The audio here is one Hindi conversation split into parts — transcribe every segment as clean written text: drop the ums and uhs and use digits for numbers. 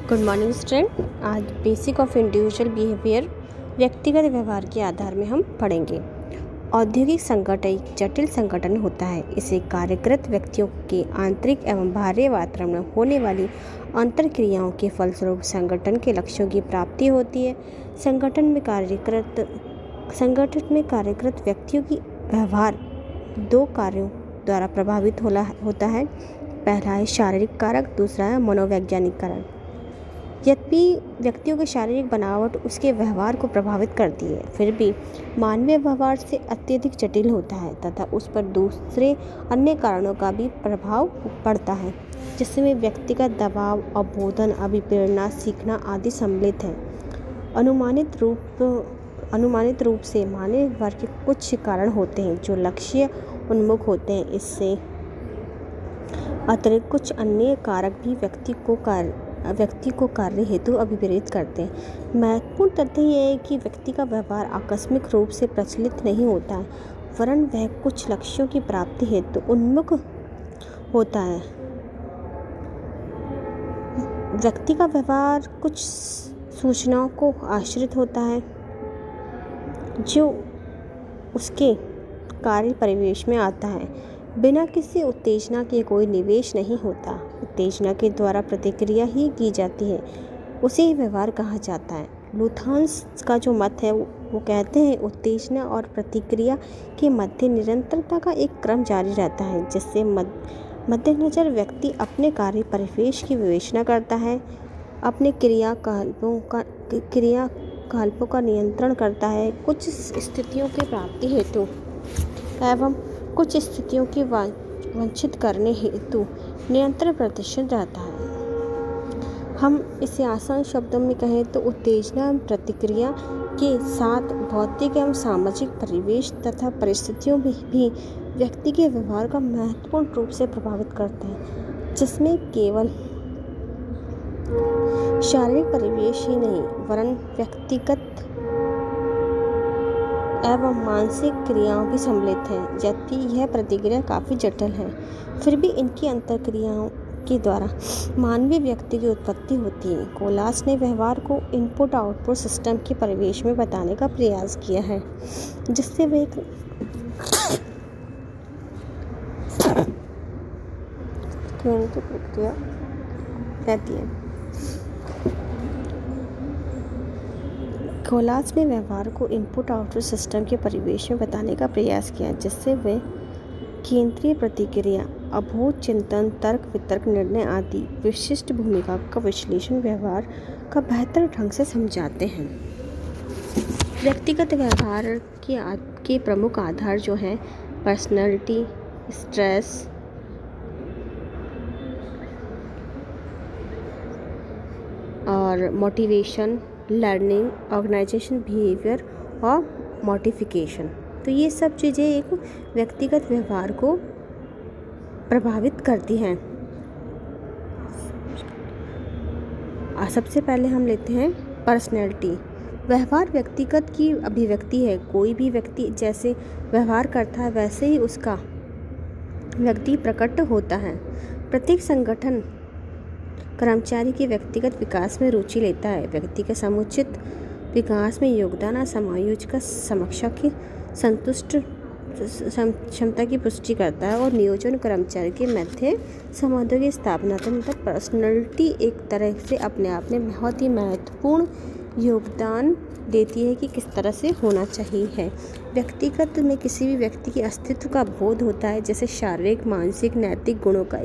Good morning student. आज बेसिक ऑफ इंडिविजुअल बिहेवियर व्यक्तिगत व्यवहार के आधार में हम पढ़ेंगे। औद्योगिक संगठन एक जटिल संगठन होता है। इसे कार्यरत व्यक्तियों के आंतरिक एवं बाहरी वातावरण में होने वाली अंतर्क्रियाओं के फलस्वरूप संगठन के लक्ष्यों की प्राप्ति होती है। संगठन में कार्यरत व्यक्तियों की व्यवहार दो कार्यों द्वारा प्रभावित होता है। पहला है शारीरिक कारक, दूसरा है मनोवैज्ञानिक कारक। यद्यपि व्यक्तियों की शारीरिक बनावट उसके व्यवहार को प्रभावित करती है, फिर भी मानवीय व्यवहार से अत्यधिक जटिल होता है तथा उस पर दूसरे अन्य कारणों का भी प्रभाव पड़ता है, जिसमें व्यक्तिगत दबाव, अवबोधन, अभिप्रेरणा, सीखना आदि सम्मिलित है। अनुमानित रूप से मानवीय व्यवहार के कुछ कारण होते हैं जो लक्ष्य उन्मुख होते हैं। इससे अतिरिक्त कुछ अन्य कारक भी व्यक्ति को कार्य हेतु अभिप्रेरित करते हैं। महत्वपूर्ण तथ्य यह है कि व्यक्ति का व्यवहार आकस्मिक रूप से प्रचलित नहीं होता है, वरन वह कुछ लक्ष्यों की प्राप्ति हेतु उन्मुख होता है। व्यक्ति का व्यवहार कुछ सूचनाओं को आश्रित होता है जो उसके कार्य परिवेश में आता है। बिना किसी उत्तेजना के कोई निवेश नहीं होता। उत्तेजना के द्वारा प्रतिक्रिया ही की जाती है, उसे ही व्यवहार कहा जाता है। लुथांस का जो मत है वो कहते हैं उत्तेजना और प्रतिक्रिया के मध्य निरंतरता का एक क्रम जारी रहता है, जिससे मद्देनजर व्यक्ति अपने कार्य परिवेश की विवेचना करता है, अपने क्रियाकलापों का नियंत्रण करता है, कुछ स्थितियों की प्राप्ति हेतु एवं कुछ स्थितियों की वंचित करने हेतु निरंतर प्रदर्शन रहता है। हम इसे आसान शब्दों में कहें तो उत्तेजना एवं प्रतिक्रिया के साथ भौतिक एवं सामाजिक परिवेश तथा परिस्थितियों में भी व्यक्ति के व्यवहार का महत्वपूर्ण रूप से प्रभावित करते हैं, जिसमें केवल शारीरिक परिवेश ही नहीं वरन व्यक्तिगत एवं मानसिक क्रियाओं भी सम्मिलित हैं। यद्यपि यह प्रतिक्रिया काफ़ी जटिल है, फिर भी इनकी अंतर्क्रियाओं के द्वारा मानवीय व्यक्ति की उत्पत्ति होती है। कोलास ने व्यवहार को इनपुट आउटपुट सिस्टम के परिवेश में बताने का प्रयास किया है, जिससे वे एक प्रक्रिया रहती है। कोलास ने व्यवहार को इनपुट आउटपुट सिस्टम के परिवेश में बताने का प्रयास किया, जिससे वे केंद्रीय प्रतिक्रिया, अबोध चिंतन, तर्क वितर्क, निर्णय आदि विशिष्ट भूमिका का विश्लेषण व्यवहार का बेहतर ढंग से समझाते हैं। व्यक्तिगत व्यवहार के प्रमुख आधार जो हैं पर्सनैलिटी, स्ट्रेस, और मोटिवेशन, लर्निंग, ऑर्गेनाइजेशन, बिहेवियर और मॉडिफिकेशन। तो ये सब चीज़ें एक व्यक्तिगत व्यवहार को प्रभावित करती हैं। सबसे पहले हम लेते हैं पर्सनैलिटी। व्यवहार व्यक्तिगत की अभिव्यक्ति है। कोई भी व्यक्ति जैसे व्यवहार करता है वैसे ही उसका व्यक्ति प्रकट होता है। प्रत्येक संगठन कर्मचारी के व्यक्तिगत विकास में रुचि लेता है। व्यक्ति के समुचित विकास में योगदान और समायोजन का समीक्षा की संतुष्ट क्षमता की पुष्टि करता है और नियोजन कर्मचारी के मध्य संबंधों की स्थापना। तो मतलब पर्सनैलिटी एक तरह से अपने आप में बहुत ही महत्वपूर्ण योगदान देती है कि किस तरह से होना चाहिए है। व्यक्तिगत में किसी भी व्यक्ति के अस्तित्व का बोध होता है, जैसे शारीरिक, मानसिक, नैतिक गुणों का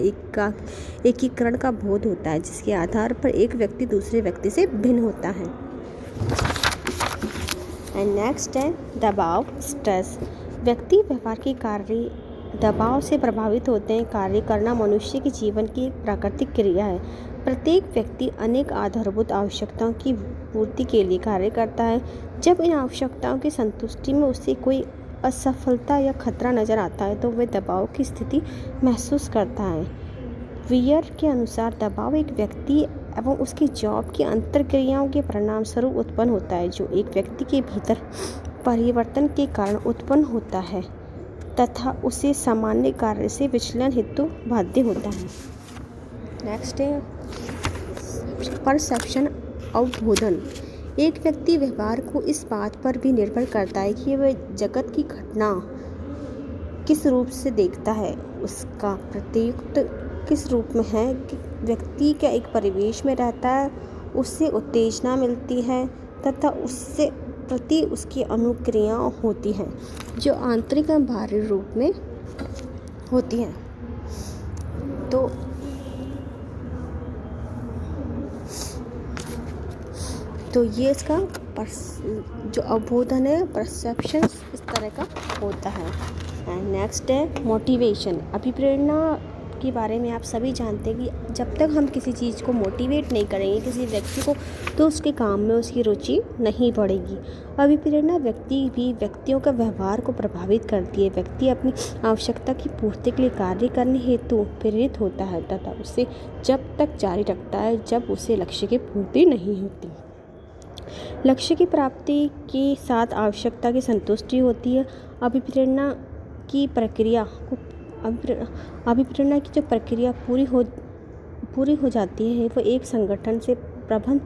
एकीकरण का बोध होता है, जिसके आधार पर एक व्यक्ति दूसरे व्यक्ति से भिन्न होता है। एंड नेक्स्ट है दबाव, स्ट्रेस। व्यक्ति व्यवहार के कार्य दबाव से प्रभावित होते हैं। कार्य करना मनुष्य के जीवन की एक प्राकृतिक क्रिया है। प्रत्येक व्यक्ति अनेक आधारभूत आवश्यकताओं की पूर्ति के लिए कार्य करता है। जब इन आवश्यकताओं की संतुष्टि में उसे कोई असफलता या खतरा नजर आता है तो वह दबाव की स्थिति महसूस करता है। वियर के अनुसार दबाव एक व्यक्ति एवं उसकी जॉब की अंतर्क्रियाओं के परिणाम स्वरूप उत्पन्न होता है, जो एक व्यक्ति के भीतर परिवर्तन के कारण उत्पन्न होता है तथा उसे सामान्य कार्य से विचलन हेतु बाध्य होता है। नेक्स्ट है परसेप्शन अवबोधन। एक व्यक्ति व्यवहार को इस बात पर भी निर्भर करता है कि वह जगत की घटना किस रूप से देखता है, उसका प्रत्युत्तर किस रूप में है। कि व्यक्ति का एक परिवेश में रहता है, उससे उत्तेजना मिलती है तथा उससे प्रति उसकी अनुक्रिया होती हैं जो आंतरिक एवं बाहरी रूप में होती हैं। तो ये इसका जो अवबोधन है, परसेप्शन इस तरह का होता है। एंड नेक्स्ट है मोटिवेशन। अभिप्रेरणा के बारे में आप सभी जानते हैं कि जब तक हम किसी चीज़ को मोटिवेट नहीं करेंगे किसी व्यक्ति को, तो उसके काम में उसकी रुचि नहीं बढ़ेगी। अभिप्रेरणा व्यक्तियों का व्यवहार को प्रभावित करती है। व्यक्ति अपनी आवश्यकता की पूर्ति के लिए कार्य करने हेतु प्रेरित होता है तथा उसे जब तक जारी रखता है जब उसे लक्ष्य की पूर्ति नहीं होती। लक्ष्य की प्राप्ति के साथ आवश्यकता की संतुष्टि होती है। अभिप्रेरणा की जो प्रक्रिया पूरी हो जाती है, वो एक संगठन से प्रबंध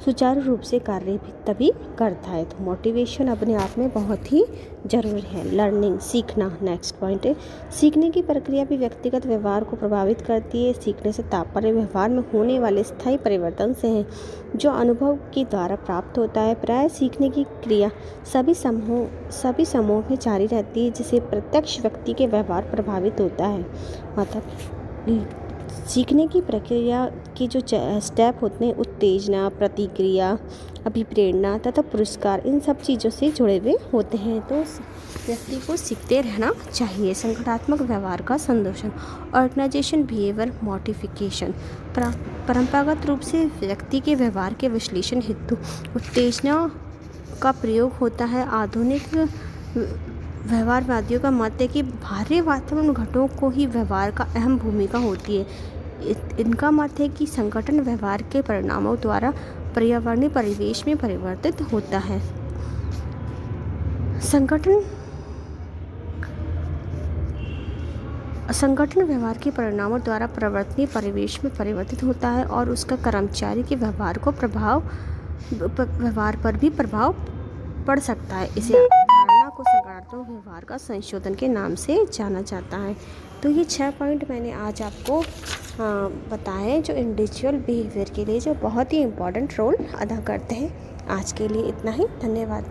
सुचारू रूप से कार्य भी तभी करता है। तो मोटिवेशन अपने आप में बहुत ही ज़रूरी है। लर्निंग, सीखना, नेक्स्ट पॉइंट है। सीखने की प्रक्रिया भी व्यक्तिगत व्यवहार को प्रभावित करती है। सीखने से तात्पर्य व्यवहार में होने वाले स्थायी परिवर्तन से है जो अनुभव के द्वारा प्राप्त होता है। प्रायः सीखने की क्रिया सभी समूह में जारी रहती है जिससे प्रत्यक्ष व्यक्ति के व्यवहार प्रभावित होता है। मतलब सीखने की प्रक्रिया के जो स्टेप होते हैं, उत्तेजना, प्रतिक्रिया, अभिप्रेरणा तथा पुरस्कार, इन सब चीज़ों से जुड़े हुए होते हैं। तो व्यक्ति को सीखते रहना चाहिए। संगठनात्मक व्यवहार का संदर्शन, ऑर्गेनाइजेशन बिहेवियर मॉडिफिकेशन। परंपरागत रूप से व्यक्ति के व्यवहार के विश्लेषण हेतु उत्तेजना का प्रयोग होता है। आधुनिक व्यवहारवादियों का मत है कि बाहरी वातावरण घटकों को ही व्यवहार का अहम भूमिका होती है। इनका मत है कि संगठन व्यवहार के परिणामों द्वारा पर्यावरणीय परिवेश में परिवर्तित होता है। संगठन व्यवहार के परिणामों द्वारा पर्यावरणीय परिवेश में परिवर्तित होता है और उसका कर्मचारी के व्यवहार पर भी प्रभाव पड़ सकता है। इसे धारणा को सकारात्मक व्यवहार का संशोधन के नाम से जाना जाता है। तो ये 6 पॉइंट मैंने आज आपको बताए जो इंडिविजुअल बिहेवियर के लिए जो बहुत ही इम्पोर्टेंट रोल अदा करते हैं। आज के लिए इतना ही, धन्यवाद।